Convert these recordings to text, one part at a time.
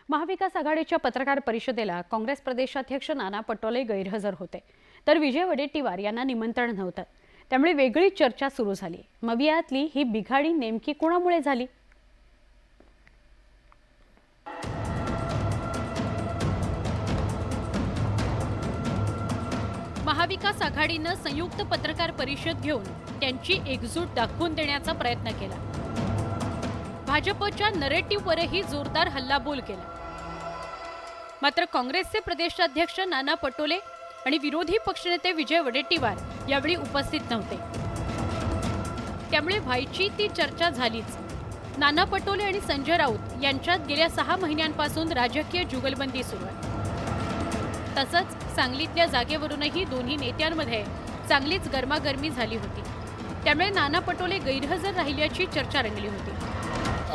महाविकास आघाडीच्या पत्रकार परिषदेला काँग्रेस प्रदेशाध्यक्ष नाना पटोले गैरहजर होते, तर विजय वडेट्टीवार यांना निमंत्रण नव्हतं। त्यामुळे वेगळी चर्चा सुरू झाली। मग यातली ही बिघाडी नेमकी कोणामुळे झाली? महाविकास आघाडीने संयुक्त पत्रकार परिषद घेऊन त्यांची एकजूट दाखवून देण्याचा प्रयत्न केला। भाजपच्या नरेटिव्हवरही जोरदार हल्लाबोल केला। मात्र काँग्रेसचे प्रदेशाध्यक्ष नाना पटोले आणि विरोधी पक्षनेते विजय वडेट्टीवार यावेळी उपस्थित नव्हते। त्यामुळे व्हायची ती चर्चा झालीच। नाना पटोले आणि संजय राऊत यांच्यात गेल्या 6 महिन्यांपासून राजकीय जुगलबंदी सुरू आहे। तसंच सांगलीतल्या जागेवरूनही दोन्ही नेत्यांमध्ये चांगलीच गरमागरमी झाली होती। त्यामुळे नाना पटोले गैरहजर राहिल्याची चर्चा रंगली होती।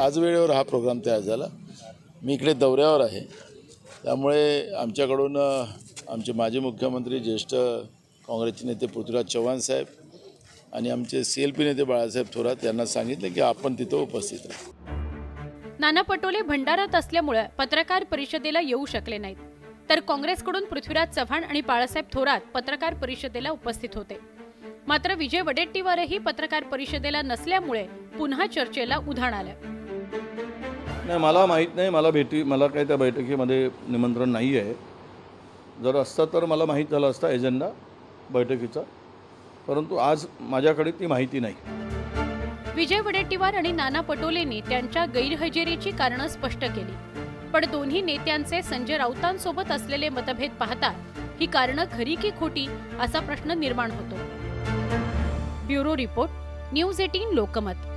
आज वेळेवर हा प्रोग्राम तयार झाला। मी इकडे दौऱ्यावर आहे, त्यामुळे आमच्याकडून आमचे माजी मुख्यमंत्री ज्येष्ठ काँग्रेसचे नेते पृथ्वीराज चव्हाण साहेब आणि आमचे CLP नेते बाळासाहेब थोरात यांना सांगितले की आपण तिथे उपस्थित राहू। नाना पटोले भंडारात असल्यामुळे पत्रकार परिषदेला येऊ शकले नाहीत, तर काँग्रेसकडून पृथ्वीराज चव्हाण आणि बाळासाहेब थोरात पत्रकार परिषदेला उपस्थित होते। मात्र विजय वडेट्टीवारही पत्रकार परिषदेला नसल्यामुळे पुन्हा चर्चेला उधाण आलं। नाही, मला माहीत नाही, मला काही त्या बैठकीमध्ये निमंत्रण नाही आहे। जर असतं तर मला माहीत झालं असता एजेंडा बैठकीचा, परंतु आज माझ्याकडे ती माहिती नाही। विजय वडेट्टीवार आणि नाना पटोलेंनी त्यांच्या गैरहजेरीची कारणं स्पष्ट केली, पण दोन्ही नेत्यांचे संजय राऊतांसोबत असलेले मतभेद पाहता ही कारणं खरी की खोटी असा प्रश्न निर्माण होतो। Bureau report, news 18 Lokmat.